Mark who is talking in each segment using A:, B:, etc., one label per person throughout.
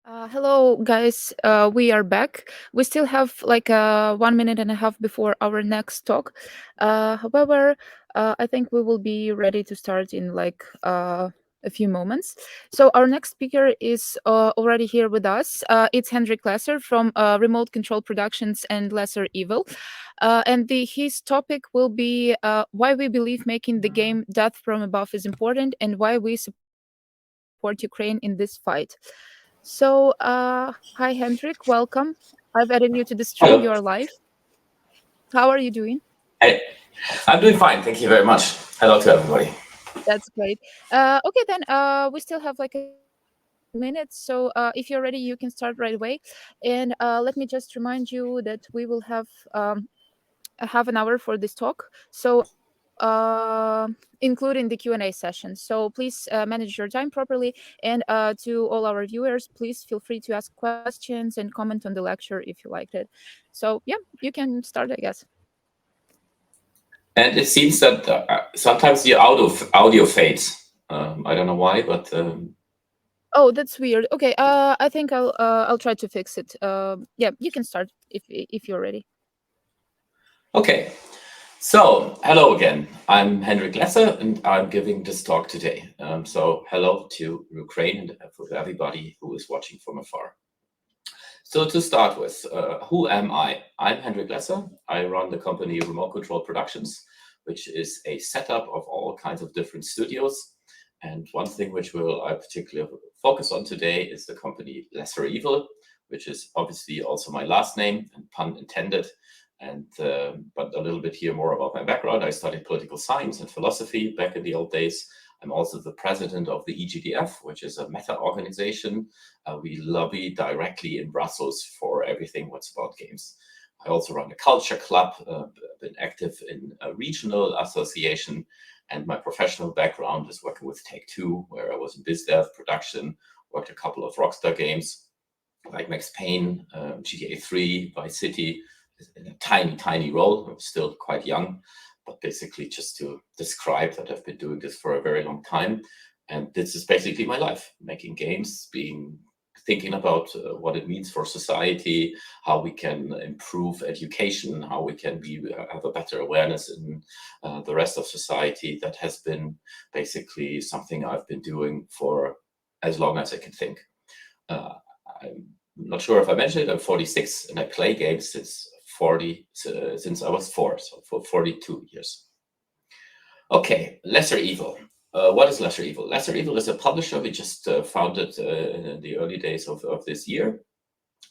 A: Hello, guys. We are back. We still have like 1 minute and a half before our next talk. However, I think we will be ready to start in like a few moments. So our next speaker is already here with us. It's Hendrik Lesser from Remote Control Productions and Lesser Evil, his topic will be why we believe making the game Death from Above is important and why we support Ukraine in this fight. So, hi Hendrik, welcome. I've added you to the stream. You are
B: Hello.
A: live. How are you doing?
B: Hey, I'm doing fine. Thank you very much. Hello to everybody.
A: That's great. Okay, then we still have like a few minutes. So, if you're ready, you can start right away. And let me just remind you that we will have a half an hour for this talk. So, including the Q&A session. So please manage your time properly. And to all our viewers, please feel free to ask questions and comment on the lecture if you liked it. So yeah, you can start, I guess.
B: And it seems that sometimes the audio fades. I don't know why, but
A: Oh, that's weird. Okay, I think I'll try to fix it. Yeah, you can start if you're ready.
B: okay. So, hello again. I'm Hendrik Lesser, and I'm giving this talk today. So, hello to Ukraine and for everybody who is watching from afar. So, to start with, who am I? I'm Hendrik Lesser. I run the company Remote Control Productions, which is a setup of all kinds of different studios. And one thing which I particularly focus on today is the company Lesser Evil, which is obviously also my last name, and pun intended. And but a little bit here more about my background. I studied political science and philosophy back in the old days. I'm also the president of the EGDF, which is a meta organization. We lobby directly in Brussels for everything what's about games. I also run a culture club, been active in a regional association, and my professional background is working with Take-Two, where I was in biz dev production, worked a couple of Rockstar games like Max Payne, GTA 3, Vice City, in a tiny role. I'm still quite young, but basically just to describe that I've been doing this for a very long time. And this is basically my life, making games, thinking about what it means for society, how we can improve education, how we can have a better awareness in the rest of society. That has been basically something I've been doing for as long as I can think. I'm not sure if I mentioned it. I'm 46 and I play games since I was 4, so for 42 years. Okay, Lesser Evil. What is Lesser Evil? Lesser Evil is a publisher we just founded in the early days of this year.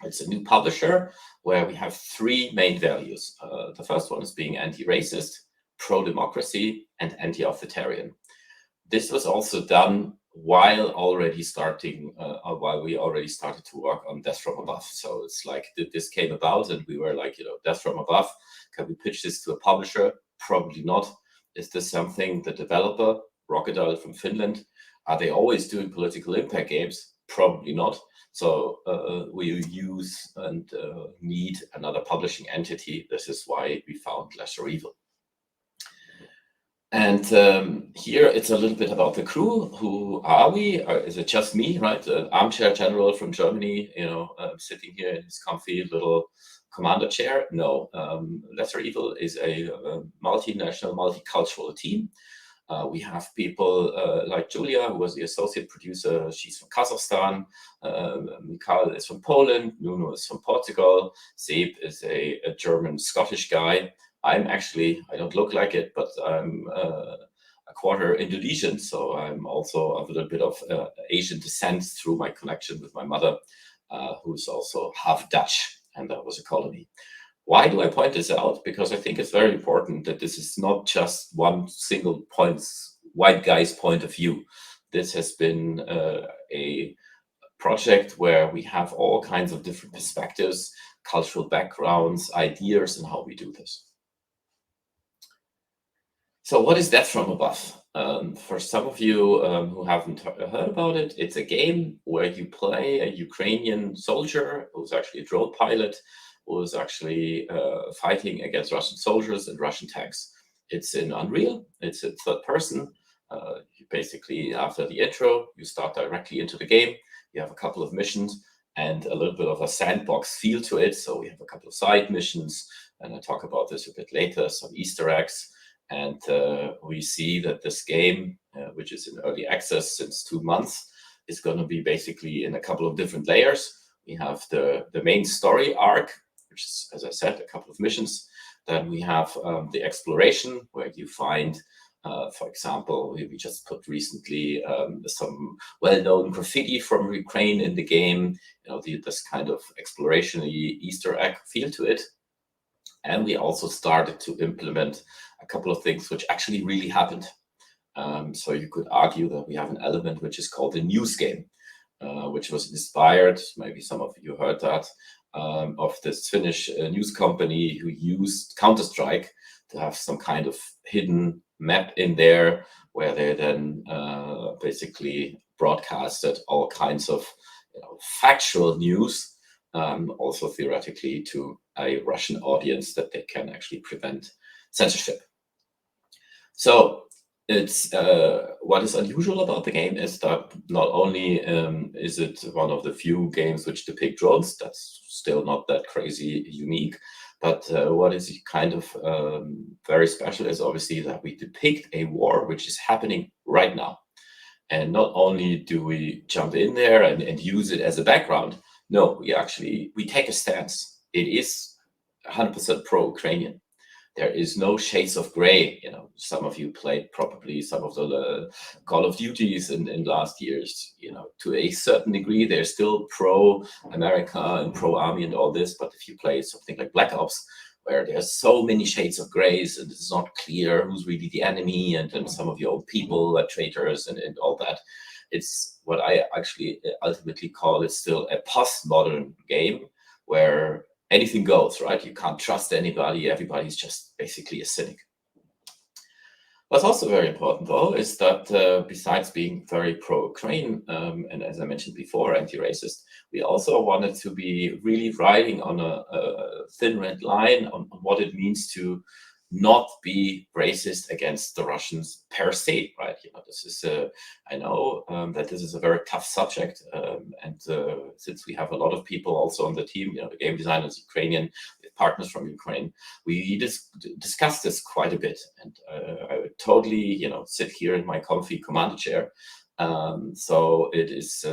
B: It's a new publisher where we have 3 main values. The first one is being anti-racist, pro-democracy, and anti-authoritarian. This was also done while we already started to work on Death from Above. So it's like this came about and we were like, Death from Above, can we pitch this to a publisher? Probably not. Is this something the developer, Rocketal from Finland, are they always doing political impact games? Probably not. So we use and need another publishing entity. This is why we found Lesser Evil. And here it's a little bit about the crew. Who are we? Is it just me, right? Armchair general from Germany, sitting here in his comfy little commander chair? No. Lesser Evil is a multinational, multicultural team. We have people like Julia, who was the associate producer. She's from Kazakhstan. Mikhail is from Poland. Nuno is from Portugal. Seb is a German-Scottish guy. I don't look like it, but I'm a quarter Indonesian, so I'm also of a little bit of Asian descent through my connection with my mother, who's also half Dutch, and that was a colony. Why do I point this out? Because I think it's very important that this is not just one single white guy's point of view. This has been a project where we have all kinds of different perspectives, cultural backgrounds, ideas, and how we do this. So what is Death from Above? For some of you who haven't heard about it, it's a game where you play a Ukrainian soldier who's actually a drone pilot, who is actually fighting against Russian soldiers and Russian tanks. It's in Unreal. It's in third person. You basically, after the intro, you start directly into the game. You have a couple of missions, and a little bit of a sandbox feel to it. So we have a couple of side missions, and I'll talk about this a bit later, some Easter eggs. And we see that this game, which is in early access since 2 months, is going to be basically in a couple of different layers. We have the main story arc, which is, as I said, a couple of missions. Then we have the exploration, where you find, for example, we just put recently some well-known graffiti from Ukraine in the game, this kind of exploration Easter egg feel to it. And we also started to implement a couple of things which actually really happened. So you could argue that we have an element which is called the news game, which was inspired, maybe some of you heard that, of this Finnish news company who used Counter-Strike to have some kind of hidden map in there, where they then basically broadcasted all kinds of factual news, also theoretically to a Russian audience, that they can actually prevent censorship. So it's what is unusual about the game is that not only is it one of the few games which depict drones, that's still not that crazy unique, but what is kind of very special is obviously that we depict a war which is happening right now. And not only do we jump in there and use it as a background, no, we take a stance. It is 100% pro-Ukrainian. There is no shades of gray. Some of you played probably some of the Call of Duties in last years. To a certain degree, they're still pro-America and pro-army and all this. But if you play something like Black Ops, where there's so many shades of grays and it's not clear who's really the enemy, and some of your own people are traitors and all that, it's what I actually ultimately call it still a postmodern game where anything goes, right? You can't trust anybody. Everybody's just basically a cynic. What's also very important, though, is that besides being very pro-Ukraine, and as I mentioned before, anti-racist, we also wanted to be really riding on a thin red line on what it means to not be racist against the Russians per se, right? This is I know that this is a very tough subject, and since we have a lot of people also on the team, the game designers Ukrainian, partners from Ukraine, we discussed this quite a bit, and I would totally, sit here in my comfy commander chair. So it is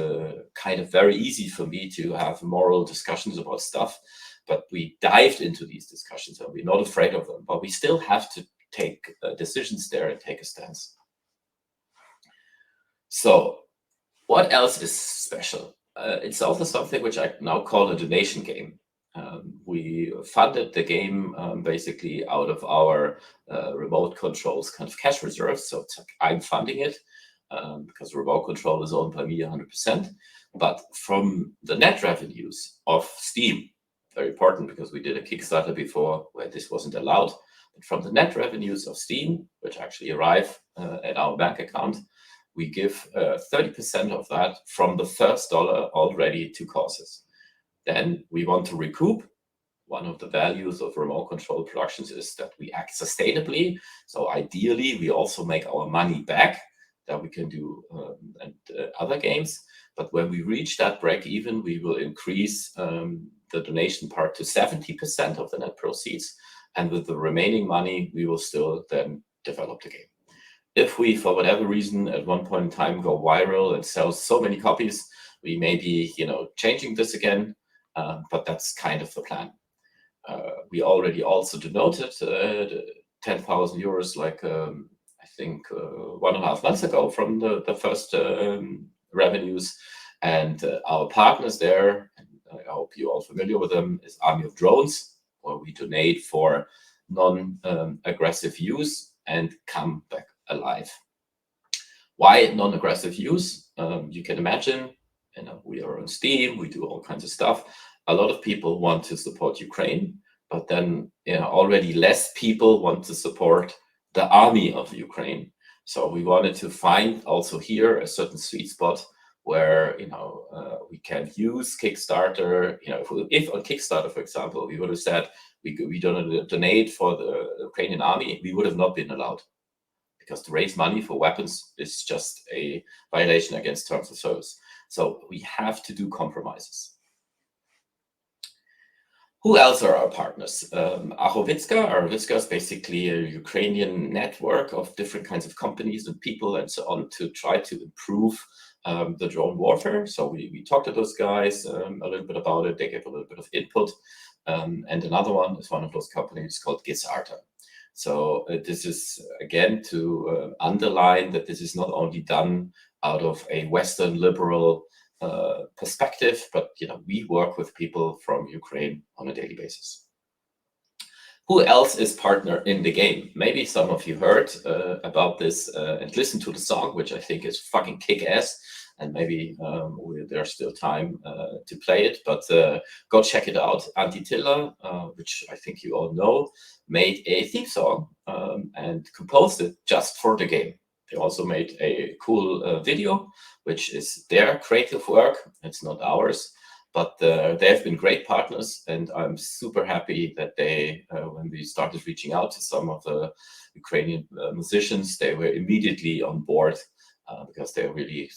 B: kind of very easy for me to have moral discussions about stuff. But we dived into these discussions and we're not afraid of them, but we still have to take decisions there and take a stance. So what else is special? It's also something which I now call a donation game. We funded the game basically out of our remote controls kind of cash reserves. So it's like I'm funding it because remote control is owned by me 100%. But from the net revenues of Steam, very important because we did a Kickstarter before where this wasn't allowed. But from the net revenues of Steam, which actually arrive at our bank account, we give 30% of that from the first dollar already to causes. Then we want to recoup. One of the values of remote control productions is that we act sustainably. So ideally, we also make our money back that we can do other games. But when we reach that break even, we will increase the donation part to 70% of the net proceeds. And with the remaining money, we will still then develop the game. If we, for whatever reason, at one point in time go viral and sell so many copies, we may be, changing this again. But that's kind of the plan. We already also denoted 10,000 euros, like I think 1.5 months ago from the first revenues. And our partners there, and I hope you're all familiar with them, is Army of Drones, where we donate for non-aggressive use and come back alive. Why non-aggressive use? You can imagine, we are on Steam, we do all kinds of stuff. A lot of people want to support Ukraine, but then already less people want to support the army of Ukraine. So we wanted to find also here a certain sweet spot where we can use Kickstarter. If on Kickstarter, for example, we would have said we don't donate for the Ukrainian army, we would have not been allowed, because to raise money for weapons is just a violation against terms of service. So we have to do compromises. Who else are our partners? Arovitska is basically a Ukrainian network of different kinds of companies and people and so on to try to improve the drone warfare. So we talked to those guys a little bit about it. They gave a little bit of input. And another one is one of those companies called Gisarta. So this is, again, to underline that this is not only done out of a Western liberal perspective, but we work with people from Ukraine on a daily basis. Who else is partner in the game? Maybe some of you heard about this and listened to the song, which I think is fucking kick-ass. And maybe there's still time to play it, but go check it out. Antitilla, which I think you all know, made a theme song and composed it just for the game. They also made a cool video, which is their creative work. It's not ours, but they have been great partners, and I'm super happy that they, when we started reaching out to some of the Ukrainian musicians, they were immediately on board because they're really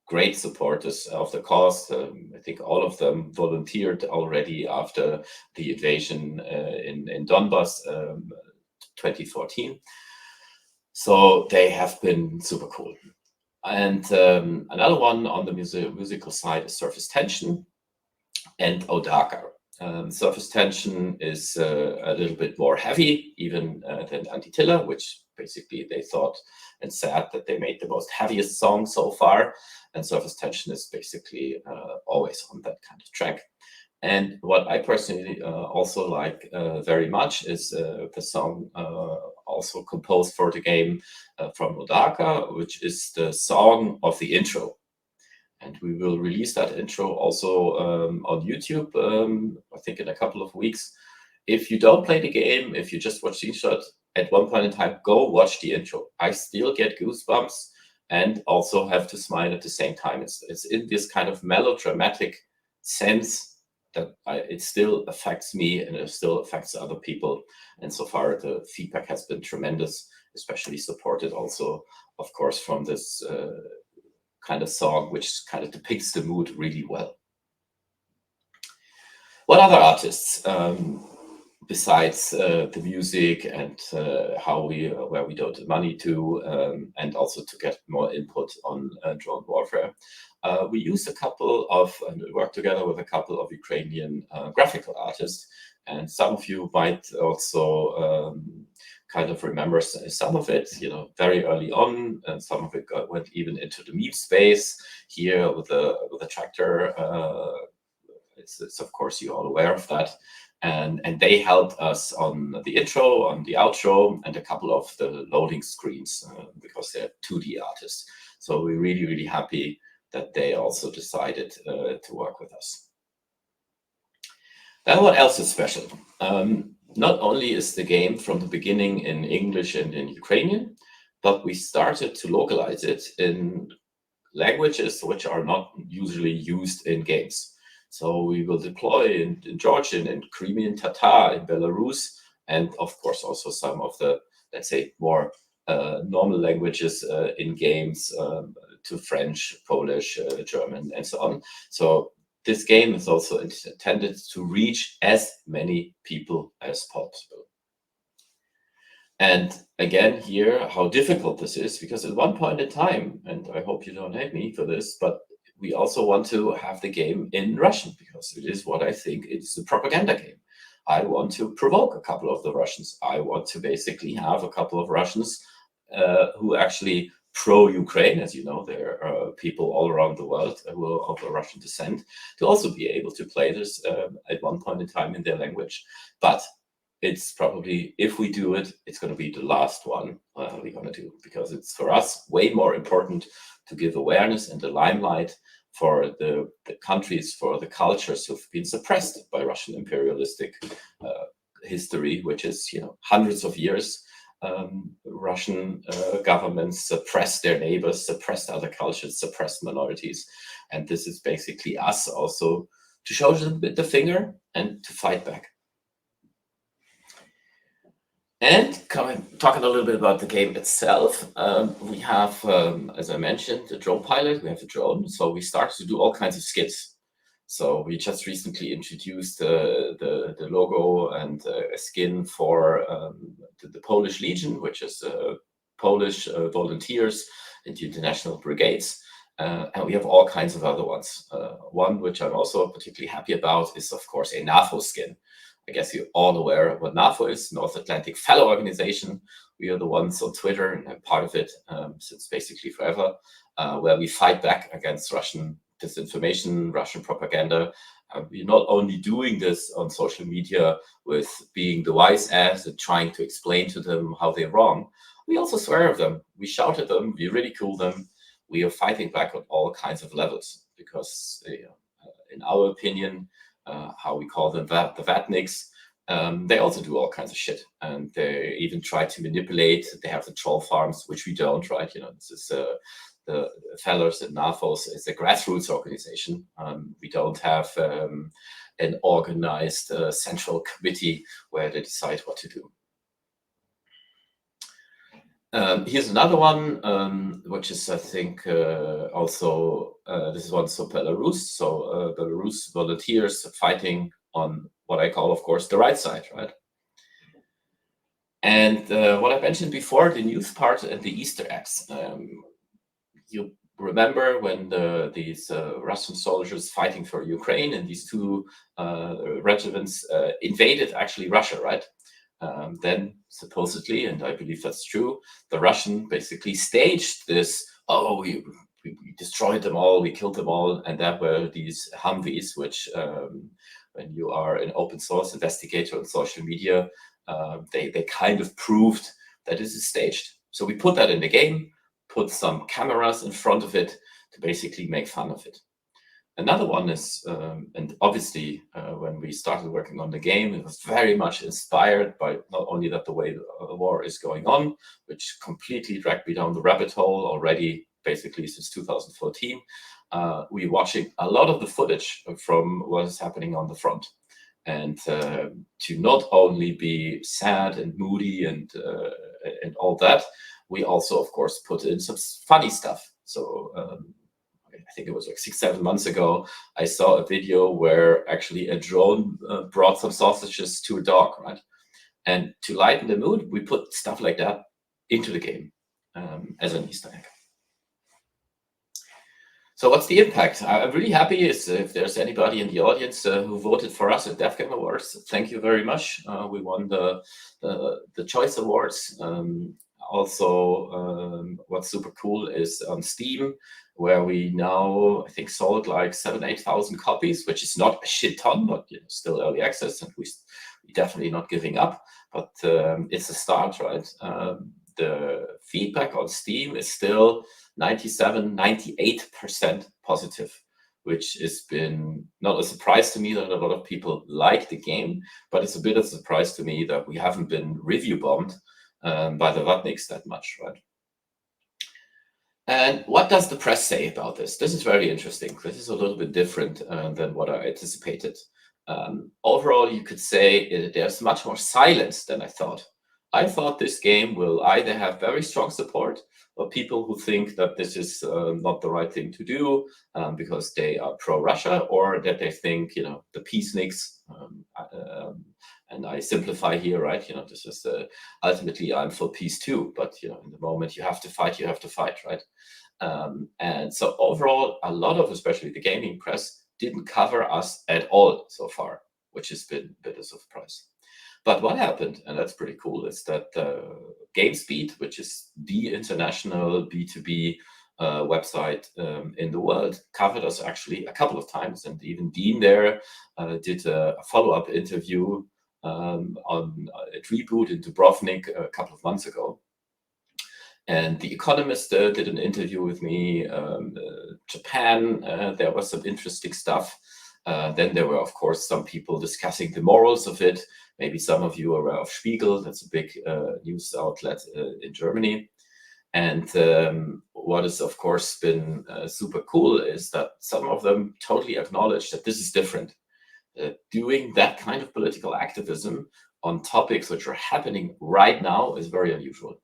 B: great supporters of the cause. I think all of them volunteered already after the invasion in Donbass 2014. So they have been super cool. And another one on the musical side is Surface Tension and Odaka. Surface Tension is a little bit more heavy even than Antitilla, which basically they thought and said that they made the most heaviest song so far. And Surface Tension is basically always on that kind of track. And what I personally also like very much is the song also composed for the game from Odaka, which is the song of the intro. And we will release that intro also on YouTube, I think in a couple of weeks. If you don't play the game, if you just watch screenshot, at one point in time, go watch the intro. I still get goosebumps and also have to smile at the same time. It's in this kind of melodramatic sense that it still affects me and it still affects other people. And so far, the feedback has been tremendous, especially supported also, of course, from this kind of song, which kind of depicts the mood really well. What other artists, besides the music and where we donate money to, and also to get more input on drone warfare, we use a couple of, and work together with a couple of Ukrainian graphical artists. And some of you might also kind of remember some of it, very early on, and some of it went even into the meme space here with the tractor. It's of course you're all aware of that, and they helped us on the intro, on the outro, and a couple of the loading screens because they're 2D artists. So we're really, really happy that they also decided to work with us. Then what else is special? Not only is the game from the beginning in English and in Ukrainian, but we started to localize it in languages which are not usually used in games. So we will deploy in Georgian and Crimean Tatar in Belarus, and of course also some of the, let's say, more normal languages in games to French, Polish, German, and so on. So this game is also intended to reach as many people as possible. And again, here, how difficult this is, because at one point in time, and I hope you don't hate me for this, but we also want to have the game in Russian, because it is what I think it's a propaganda game. I want to provoke a couple of the Russians. I want to basically have a couple of Russians who actually pro-Ukraine, as you know, there are people all around the world who are of a Russian descent, to also be able to play this at one point in time in their language. But it's probably, if we do it, it's going to be the last one we're going to do, because it's for us way more important to give awareness and the limelight for the countries, for the cultures who've been suppressed by Russian imperialistic history, which is, hundreds of years. Russian governments suppressed their neighbors, suppressed other cultures, suppressed minorities. And this is basically us also to show them the finger and to fight back. And talking a little bit about the game itself, we have, as I mentioned, the drone pilot, we have the drone. So we started to do all kinds of skits. So we just recently introduced the logo and a skin for the Polish Legion, which is Polish volunteers into international brigades. And we have all kinds of other ones. One which I'm also particularly happy about is, of course, a NAFO skin. I guess you're all aware of what NAFO is, North Atlantic Fellow Organization. We are the ones on Twitter, and I'm part of it since basically forever, where we fight back against Russian disinformation, Russian propaganda. We're not only doing this on social media with being the wise ass and trying to explain to them how they're wrong. We also swear at them. We shout at them. We ridicule them. We are fighting back on all kinds of levels because, in our opinion, how we call them, the Vatniks, they also do all kinds of shit, and they even try to manipulate. They have the troll farms, which we don't, right? This is the fellows at NAFOs. It's a grassroots organization. We don't have an organized central committee where they decide what to do. Here's another one, which is, I think, also, this is one for Belarus. So Belarus volunteers fighting on what I call, of course, the right side, right? And what I mentioned before, the news part and the Easter eggs. You remember when these Russian soldiers fighting for Ukraine and these two regiments invaded actually Russia, right? Then supposedly, and I believe that's true, the Russian basically staged this, we destroyed them all, we killed them all, and that were these Humvees, which when you are an open source investigator on social media, they kind of proved that this is staged. So we put that in the game, put some cameras in front of it to basically make fun of it. Another one is, and obviously when we started working on the game, it was very much inspired by not only that the way the war is going on, which completely dragged me down the rabbit hole already basically since 2014. We're watching a lot of the footage from what is happening on the front. And to not only be sad and moody and all that, we also, of course, put in some funny stuff. So I think it was like 6-7 months ago, I saw a video where actually a drone brought some sausages to a dog, right? And to lighten the mood, we put stuff like that into the game as an Easter egg. So what's the impact? I'm really happy if there's anybody in the audience who voted for us at DevGame Awards. Thank you very much. We won the Choice Awards. Also, what's super cool is on Steam, where we now, I think, sold like 7,000-8,000 copies, which is not a shit ton, but still early access, and we're definitely not giving up. But it's a start, right? The feedback on Steam is still 97-98% positive, which has been not a surprise to me that a lot of people like the game, but it's a bit of a surprise to me that we haven't been review bombed by the Vatniks that much, right? And what does the press say about this? This is very interesting. This is a little bit different than what I anticipated. Overall, you could say there's much more silence than I thought. I thought this game will either have very strong support or people who think that this is not the right thing to do because they are pro-Russia, or that they think, the peaceniks, and I simplify here, right? This is ultimately I'm for peace too, but in the moment you have to fight, right? And so overall, a lot of, especially the gaming press, didn't cover us at all so far, which has been a bit of a surprise. But what happened, and that's pretty cool, is that GameSpeed, which is the international B2B website in the world, covered us actually a couple of times, and even Dean there did a follow-up interview on at Reboot in Dubrovnik a couple of months ago. And The Economist did an interview with me. Japan, there was some interesting stuff. Then there were, of course, some people discussing the morals of it. Maybe some of you are aware of Spiegel. That's a big news outlet in Germany. And what has, of course, been super cool is that some of them totally acknowledge that this is different. Doing that kind of political activism on topics which are happening right now is very unusual.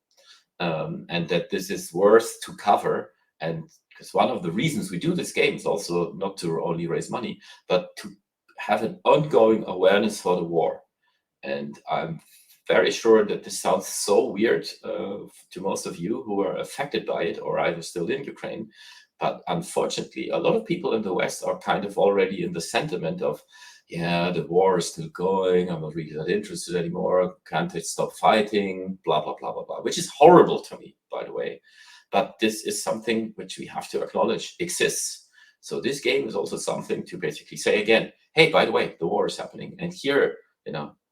B: And that this is worth to cover and Because one of the reasons we do this game is also not to only raise money, but to have an ongoing awareness for the war. And I'm very sure that this sounds so weird to most of you who are affected by it or either still in Ukraine. But unfortunately, a lot of people in the West are kind of already in the sentiment of, yeah, the war is still going. I'm not really that interested anymore. Can't they stop fighting? Blah, blah, blah, blah, blah, which is horrible to me, by the way. But this is something which we have to acknowledge exists. So this game is also something to basically say again, hey, by the way, the war is happening. And here,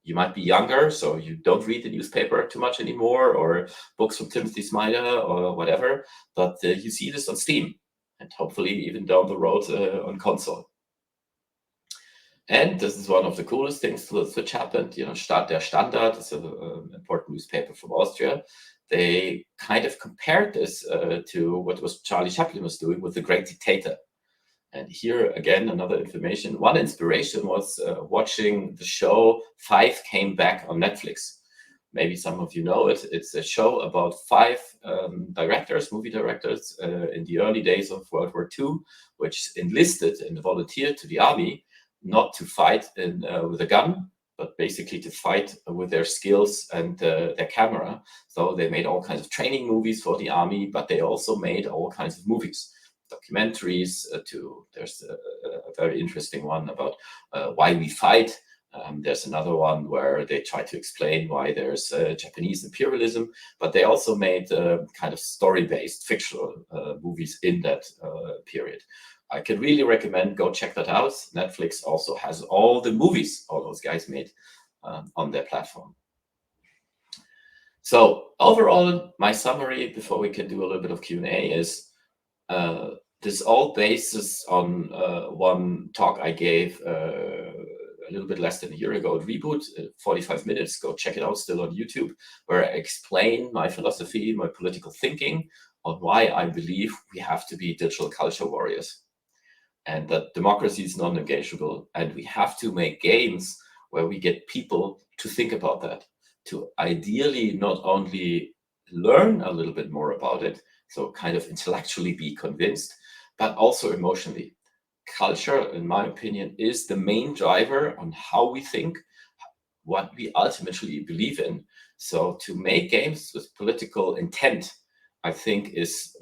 B: you might be younger, so you don't read the newspaper too much anymore, or books from Timothy Snyder or whatever, but you see this on Steam, and hopefully even down the road on console. And this is one of the coolest things which happened. Der Standard is an important newspaper from Austria. They kind of compared this to what was Charlie Chaplin was doing with The Great Dictator. And here again, another information. One inspiration was watching the show Five Came Back on Netflix. Maybe some of you know it. It's a show about five movie directors in the early days of World War II, which enlisted and volunteered to the army, not to fight with a gun, but basically to fight with their skills and their camera. So they made all kinds of training movies for the army, but they also made all kinds of movies. Documentaries there's a very interesting one about why we fight. There's another one where they try to explain why there's Japanese imperialism, but they also made kind of story-based fictional movies in that period. I can really recommend, go check that out. Netflix also has all the movies all those guys made on their platform. So overall, my summary before we can do a little bit of Q&A is this all bases on one talk I gave a little bit less than a year ago at Reboot, 45 minutes. Go check it out, still on YouTube, where I explain my philosophy, my political thinking on why I believe we have to be digital culture warriors, and that democracy is non-negotiable, and we have to make games where we get people to think about that, to ideally not only learn a little bit more about it, so kind of intellectually be convinced, but also emotionally. Culture, in my opinion, is the main driver on how we think, what we ultimately believe in. So to make games with political intent, I think is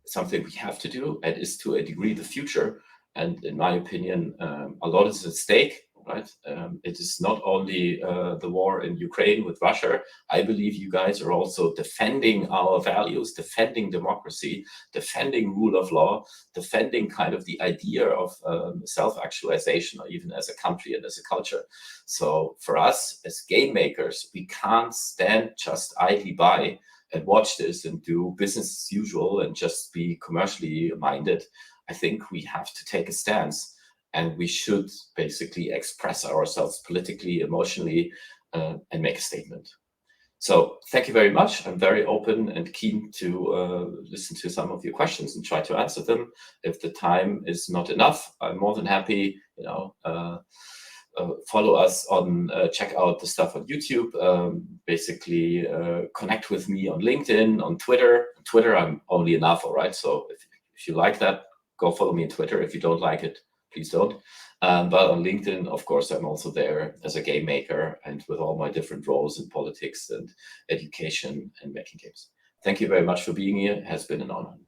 B: something we have to do, and is to a degree the future. And in my opinion, a lot is at stake. Right? It is not only the war in Ukraine with Russia. I believe you guys are also defending our values, defending democracy, defending rule of law, defending kind of the idea of self-actualization, or even as a country and as a culture. So for us as game makers, we can't stand just idly by and watch this and do business as usual and just be commercially minded. I think we have to take a stance. And we should basically express ourselves politically, emotionally, and make a statement. So thank you very much. I'm very open and keen to listen to some of your questions and try to answer them. If the time is not enough, I'm more than happy, follow us on, check out the stuff on YouTube, basically connect with me on LinkedIn, on Twitter. Twitter, I'm only enough, all right? So if you like that, go follow me on Twitter. If you don't like it, please don't. But on LinkedIn, of course, I'm also there as a game maker and with all my different roles in politics and education and making games. Thank you very much for being here. It has been an honor.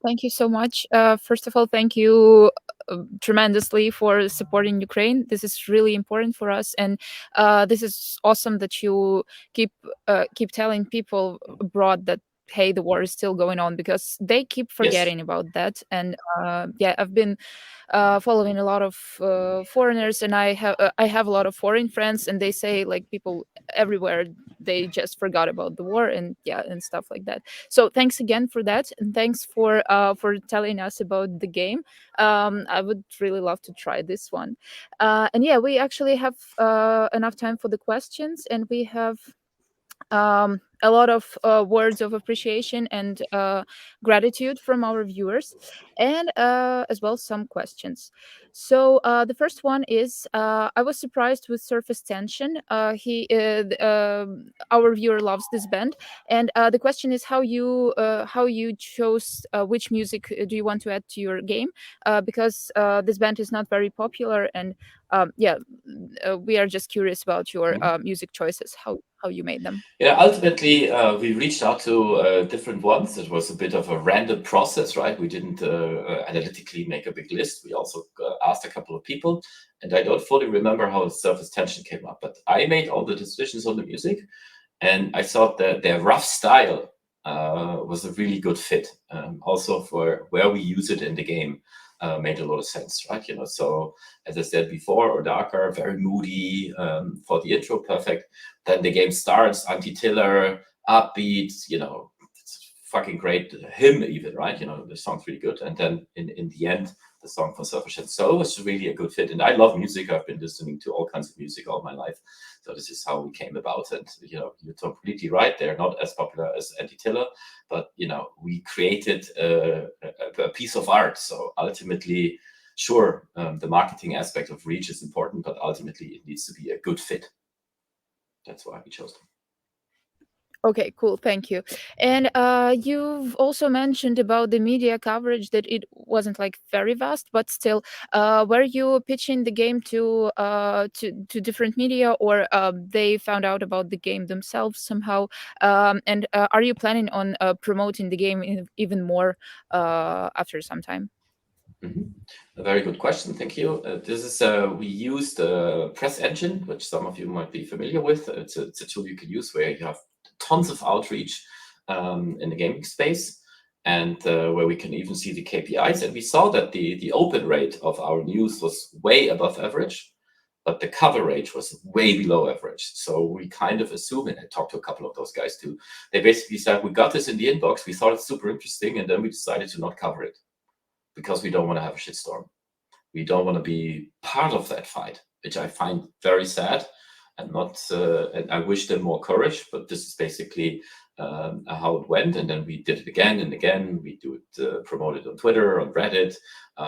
A: Thank you so much. First of all, thank you tremendously for supporting Ukraine. This is really important for us, and this is awesome that you keep telling people abroad that, hey, the war is still going on, because they keep forgetting about that. And yeah, I've been following a lot of foreigners, and I have a lot of foreign friends, and they say, like, people everywhere, they just forgot about the war, and yeah, and stuff like that. So thanks again for that, and thanks for telling us about the game. I would really love to try this one. And yeah, we actually have enough time for the questions, and we have a lot of words of appreciation and gratitude from our viewers, and as well some questions. So the first one is, I was surprised with Surface Tension. Our viewer loves this band, and the question is how you chose which music do you want to add to your game, because this band is not very popular, and yeah, we are just curious about your
B: Mhm.
A: music choices, how you made them.
B: Yeah, ultimately, we reached out to different ones. It was a bit of a random process, right? We didn't analytically make a big list. We also asked a couple of people, and I don't fully remember how Surface Tension came up, but I made all the decisions on the music, and I thought that their rough style was a really good fit. Also, for where we use it in the game, made a lot of sense, right? So as I said before, or darker, very moody for the intro, perfect. Then the game starts, anti-tiller, upbeat, it's fucking great. Hymn even, right? The song's really good. And then in the end, the song for Surface and So was really a good fit. And I love music. I've been listening to all kinds of music all my life. So this is how we came about. And, you're completely right. They're not as popular as anti-tiller, but, we created a piece of art. So ultimately, sure, the marketing aspect of reach is important, but ultimately it needs to be a good fit. That's why we chose them.
A: Okay, cool. Thank you. And you've also mentioned about the media coverage that it wasn't like very vast, but still, were you pitching the game to different media, or they found out about the game themselves somehow? And are you planning on promoting the game even more after some time?
B: Mhm. A very good question. Thank you. This is we used Press Engine, which some of you might be familiar with. It's a tool you can use where you have tons of outreach in the gaming space, and where we can even see the KPIs. And we saw that the open rate of our news was way above average, but the cover rate was way below average. So we kind of assume, and I talked to a couple of those guys too. They basically said, we got this in the inbox, we thought it's super interesting, and then we decided to not cover it because we don't want to have a shitstorm. We don't want to be part of that fight, which I find very sad, and not. And I wish them more courage. But this is basically how it went, and then we did it again and again. We do it, promote it on Twitter, on Reddit.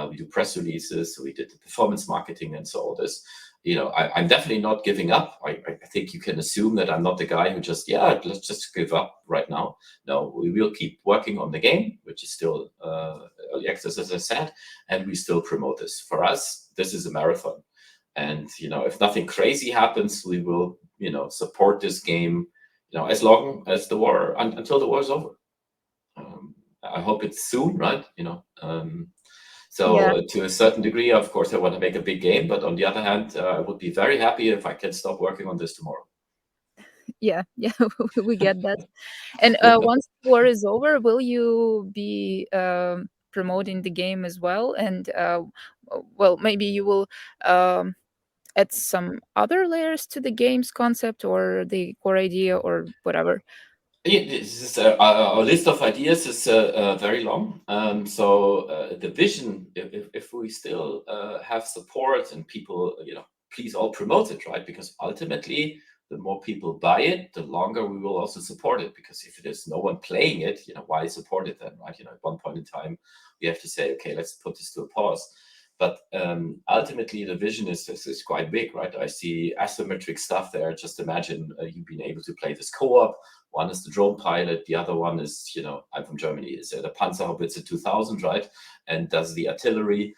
B: We do press releases. We did the performance marketing, and so all this. I'm definitely not giving up. I think you can assume that I'm not the guy who just, yeah, let's just give up right now. No, we will keep working on the game, which is still early access, as I said, and we still promote this. For us, this is a marathon. And, if nothing crazy happens, we will, support this game, as long as the war, until the war is over. I hope it's soon, right?
A: Yeah,
B: So to a certain degree, of course, I want to make a big game, but on the other hand, I would be very happy if I can stop working on this tomorrow.
A: yeah, yeah. We get that. And once the war is over, will you be promoting the game as well? And well, maybe you will add some other layers to the game's concept or the core idea or whatever.
B: Yeah, this is our list of ideas is very long. So the vision, if we still have support and people, please all promote it, right? Because ultimately, the more people buy it, the longer we will also support it. Because if there's no one playing it, why support it then, right? At one point in time, we have to say, okay, let's put this to a pause. But ultimately, the vision is quite big, right? I see asymmetric stuff there. Just imagine you being able to play this co-op. One is the drone pilot, the other one is, I'm from Germany, is the Panzerhaubitze 2000, right? And does the artillery.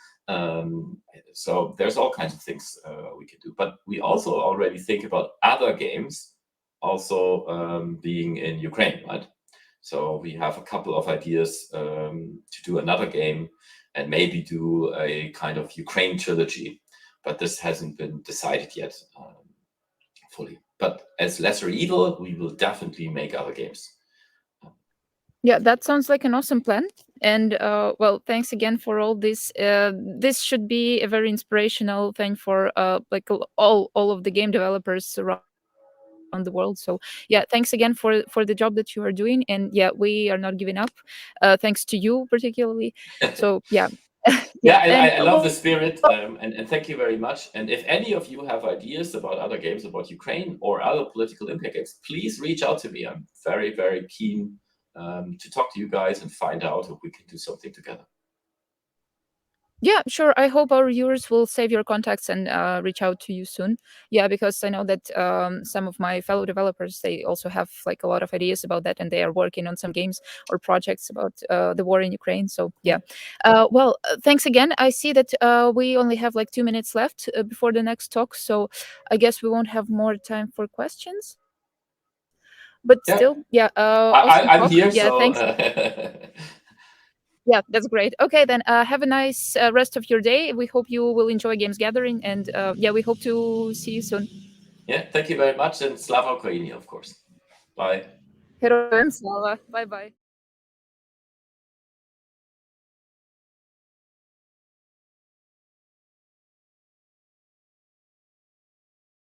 B: So there's all kinds of things we can do. But we also already think about other games also being in Ukraine, right? So we have a couple of ideas to do another game and maybe do a kind of Ukraine trilogy, but this hasn't been decided yet fully. But as Lesser Evil, we will definitely make other games.
A: Yeah, that sounds like an awesome plan. And well, thanks again for all this. This should be a very inspirational thing for like all of the game developers around the world. So yeah, thanks again for the job that you are doing. And yeah, we are not giving up. Thanks to you particularly. So yeah.
B: Yeah,
A: And
B: I love the spirit, and thank you very much. And if any of you have ideas about other games about Ukraine or other political impact games, please reach out to me. I'm very, very keen to talk to you guys and find out if we can do something together.
A: yeah, sure. I hope our viewers will save your contacts and reach out to you soon. Yeah, because I know that some of my fellow developers, they also have like a lot of ideas about that, and they are working on some games or projects about the war in Ukraine. So yeah. Well, thanks again. I see that we only have like 2 minutes left before the next talk, so I guess we won't have more time for questions. But
B: Yeah,
A: still, yeah, awesome
B: I'm
A: talk.
B: here,
A: Yeah,
B: so
A: thanks. Yeah, that's great. Okay, then have a nice rest of your day. We hope you will enjoy Games Gathering, and yeah, we hope to see you soon.
B: yeah, thank you very much, and Slava Ukraini, of course. Bye.
A: Героям слава. Bye bye.